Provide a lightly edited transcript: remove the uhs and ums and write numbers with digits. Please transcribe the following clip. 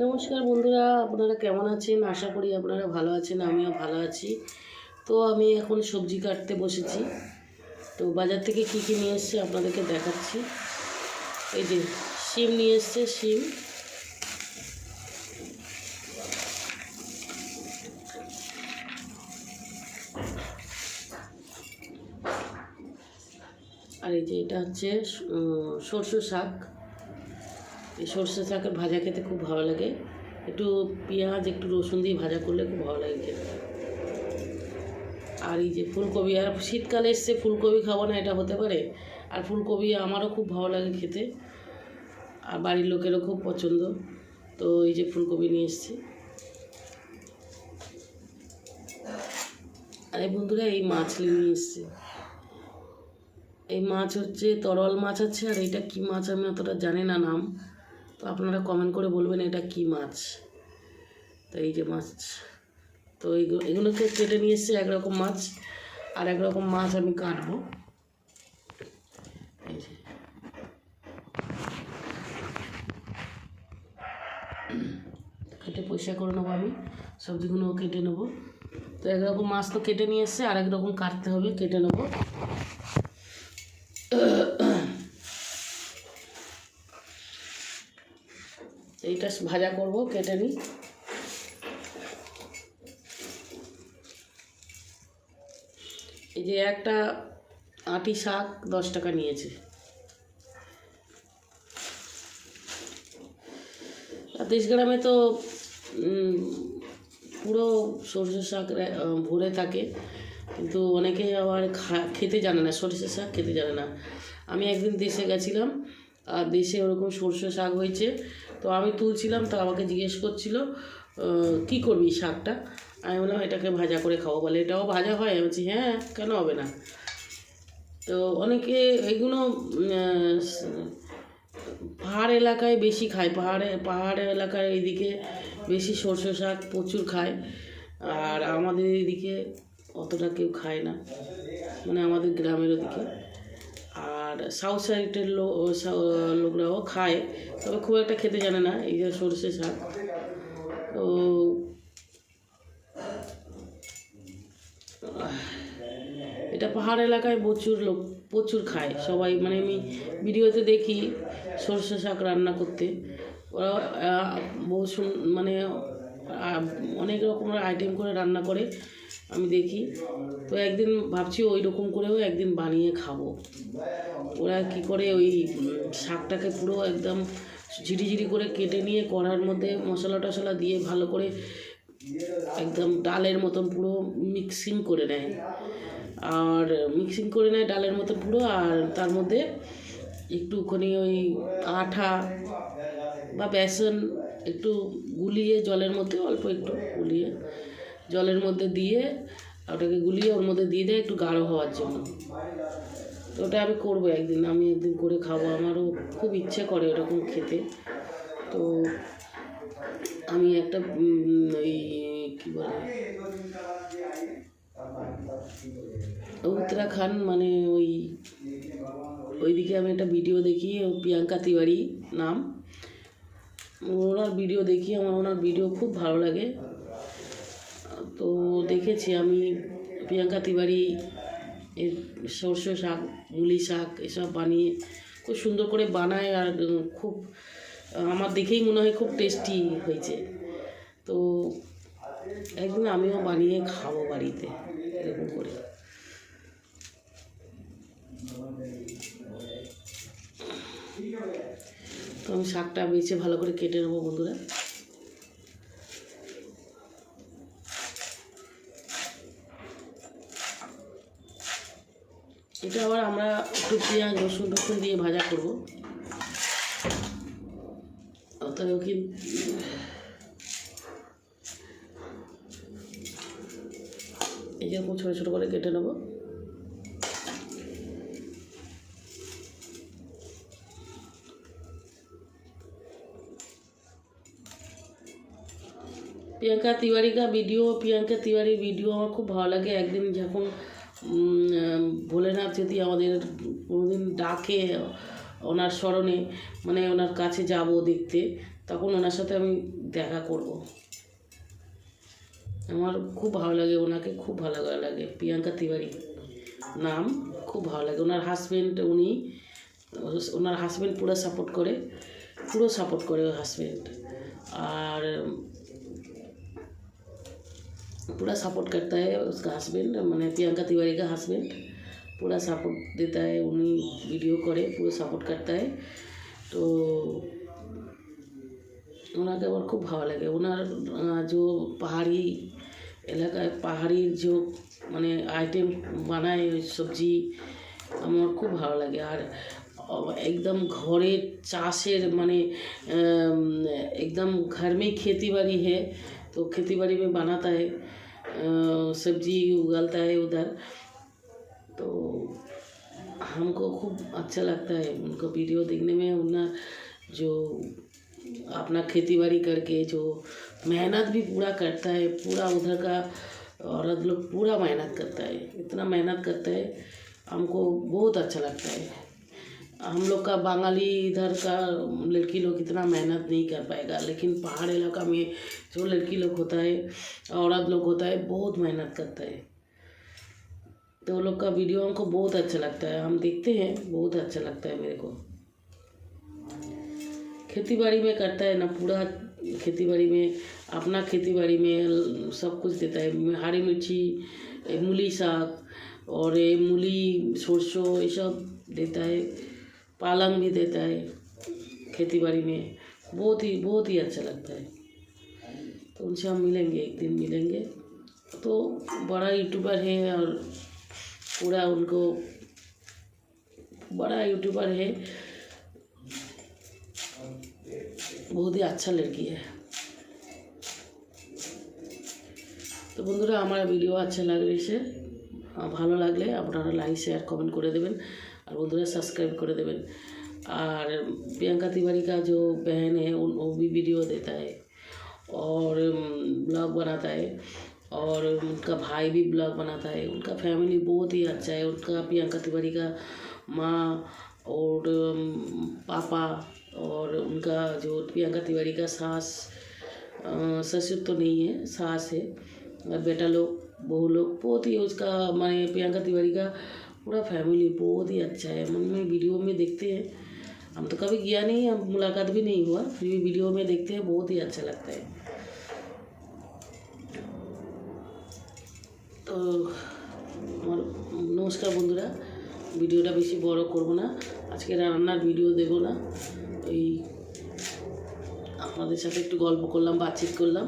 নমস্কার বন্ধুরা, আপনারা কেমন আছেন? আশা করি আপনারা ভালো আছেন, আমিও ভালো আছি। তো আমি এখন সবজি কাটতে বসেছি। তো বাজার থেকে কী কী নিয়ে এসছে আপনাদেরকে দেখাচ্ছি। এই যে শিম নিয়ে এসছে, শিম। আর এই যে এটা হচ্ছে সরষে শাক। এই সরষে শাকের ভাজা খেতে খুব ভালো লাগে। একটু পেঁয়াজ একটু রসুন দিয়ে ভাজা করলে খুব ভালো লাগে খেতে। আর এই যে ফুলকপি, আর শীতকালে এসছে ফুলকপি খাবো না এটা হতে পারে? আর ফুলকপি আমারও খুব ভালো লাগে খেতে, আর বাড়ির লোকেরও খুব পছন্দ। তো এই যে ফুলকপি নিয়ে এসেছি। আর এই বন্ধুরা এই মাছ নিয়ে এসছে। এই মাছ হচ্ছে তরল মাছ আছে, আর এটা কি মাছ আমি অতটা জানি না নাম। তো আপনারা কমেন্ট করে বলবেন এটা কি মাছ। তো এই যে মাছ, তো এগুলোকে কেটে নিয়ে এসছে। একরকম মাছ আর একরকম মাছ আমি কাটবো। এই যে কেটে পরিষ্কার করে নেবো, আমি সবজিগুলো কেটে নেবো। তো একরকম মাছ তো কেটে নিয়ে এসছে, আর একরকম কাটতে হবে, কেটে নেবো। এইটা ভাজা করব, কেটে নিই। এই যে একটা আঁটি শাক 10 টাকা নিয়েছে। দেশ গ্রামে তো পুরো সরষে শাক ভরে থাকে, কিন্তু অনেকে আবার খেতে জানে না, সরষে শাক খেতে জানে না। আমি একদিন দেশে গেছিলাম, আর দেশে ওরকম সরষে শাক হয়েছে। তো আমি তুলছিলাম, তো আমাকে জিজ্ঞেস করছিল কী করবি শাকটা। আমি বললাম এটাকে ভাজা করে খাবো। বলে এটাও ভাজা হয়? আমি বলছি হ্যাঁ, কেন হবে না। তো অনেকে এগুলো পাহাড় এলাকায় বেশি খায়, পাহাড় এলাকায় এইদিকে বেশি সরষে শাক প্রচুর খায়। আর আমাদের এইদিকে অতটা কেউ খায় না, মানে আমাদের গ্রামের ওদিকে। আর সাউথ সাইডের লোকরাও খায়, তবে খুব একটা খেতে জানে না এই যে সরষে শাক। তো এটা পাহাড় এলাকায় প্রচুর খায় সবাই। মানে আমি ভিডিওতে দেখি সরষে শাক রান্না করতে, ওরা মানে অনেক রকমের আইটেম করে রান্না করে, আমি দেখি। তো একদিন ভাবছি ওই রকম করেও একদিন বানিয়ে খাবো। ওরা কি করে ওই শাকটাকে পুরো একদম ঝিরিঝিরি করে কেটে নিয়ে কড়ার মধ্যে মশলা টশলা দিয়ে ভালো করে একদম ডালের মতন পুরো মিক্সিং করে নেয়, ডালের মতো পুরো। আর তার মধ্যে একটুখানি ওই আঠা বা বেসন একটু গুলিয়ে জলের মধ্যে, অল্প একটু গুলিয়ে জলের মধ্যে দিয়ে ওটাকে গুলিয়ে ওর মধ্যে দিয়ে দেয় একটু গাঢ় হওয়ার জন্য। তো ওটা আমি করবো একদিন, আমি একদিন করে খাবো, আমারও খুব ইচ্ছে করে ওরকম খেতে। তো আমি একটা ওই কী বলে উত্তরাখণ্ড, মানে ওইদিকে আমি একটা ভিডিও দেখি, প্রিয়াঙ্কা তিওয়ারি নাম, ওনার ভিডিও দেখি, আমার ওনার ভিডিও খুব ভালো লাগে। তো দেখেছি আমি প্রিয়াঙ্কা তিওয়ারি এর সরষে শাক, মুলি শাক এসব বানিয়ে খুব সুন্দর করে বানায়, আর খুব আমার দেখেই মনে হয় খুব টেস্টি হয়েছে। তো একদিন আমিও বানিয়ে খাবো বাড়িতে এরকম করে। তো আমি শাকটা বেছে ভালো করে কেটে নেবো বন্ধুরা। এটা আবার আমরা একটু পেঁয়াজ রসুন দিয়ে ভাজা করবো। তবে কি এই যেরকম ছোটো ছোটো করে কেটে নেবো। प्रियंका तिवारी वीडियो আমার খুব ভালো লাগে। একদিন যখন ভোলেনাথ যদি আমাদের কোনোদিন ডাকে ওনার স্মরণে, মানে ওনার কাছে যাব দেখতে, তখন ওনার সাথে আমি দেখা করব। আমার খুব ভালো লাগে ওনাকে, খুব ভালো লাগে। প্রিয়াঙ্কা তিওয়ারি নাম, খুব ভালো লাগে। ওনার হাজব্যান্ড, ওনার হাজব্যান্ড পুরো সাপোর্ট করে ওর হাজব্যান্ড, আর पूरा सपोर्ट करता है उसका हस्बैंड, मैंने प्रियंका तिवारी का हस्बैंड पूरा सपोर्ट देता है, उन्हीं वीडियो करे पूरा सपोर्ट करता है। तो ওনাকে আমার খুব ভালো লাগে। ওনার যে পাহাড়ি এলাকায় পাহাড়ি যে মানে আইটেম বানায় ওই সবজি আমার খুব ভালো লাগে। আর एकदम घरे चाषेर माने एकदम घर में खेती बाड़ी है, तो खेती बाड़ी में बनाता है, सब्जी उगाता है उधर। तो हमको खूब अच्छा लगता है उनको वीडियो देखने में। उन्हें जो अपना खेती बाड़ी करके जो मेहनत भी पूरा करता है, पूरा उधर का औरत लोग पूरा मेहनत करता है, इतना मेहनत करता है, हमको बहुत अच्छा लगता है। हम लोग का बंगाली इधर का लड़की लोग इतना मेहनत नहीं कर पाएगा, लेकिन पहाड़ इलाका में जो लड़की लोग होता है, औरत लोग होता है, बहुत मेहनत करता है। तो वो लोग का वीडियो हमको बहुत अच्छा लगता है, हम देखते हैं, बहुत अच्छा लगता है मेरे को। खेती बाड़ी में करता है ना, पूरा खेती बाड़ी में, अपना खेती बाड़ी में सब कुछ देता है। हरी मिर्ची, मूली साग और ये मूली सरसों ये सब देता है, पालंग भी देता है खेती बाड़ी में। बहुत ही अच्छा लगता है। तो उनसे हम मिलेंगे, एक दिन मिलेंगे। तो बड़ा यूट्यूबर है और पूरा उनको बड़ा यूट्यूबर है, बहुत ही अच्छा लड़की है। তো বন্ধুরা, আমার ভিডিও আচ্ছা লাগলে ভালো লাগলে আপনারা লাইক শেয়ার कमेंट করে দেবেন, और বন্ধুরা सब्सक्राइब করে দেবেন। और प्रियंका तिवारी का जो बहन है वो भी वीडियो देता है और ब्लॉग बनाता है, और उनका भाई भी ब्लॉग बनाता है। उनका फैमिली बहुत ही अच्छा है। उनका प्रियंका तिवारी का माँ और पापा और उनका जो प्रियंका तिवारी का सास, ससुर तो नहीं है, सास है, और बेटा लोग, बहू लोग, बहुत ही उसका माने प्रियंका तिवारी का पूरा फैमिली बहुत ही अच्छा है। मन में वीडियो में देखते हैं, हम तो कभी गया नहीं, हम मुलाकात भी नहीं हुआ, फिर भी वीडियो में देखते हैं, बहुत ही अच्छा लगता है। तो नमस्कार बंधुरा, ভিডিওটা বেশি বড় করব না, আজকে রান্নার ভিডিও দেব না, এই আপনাদের সাথে একটু গল্প করলাম, বাতচিত করলাম।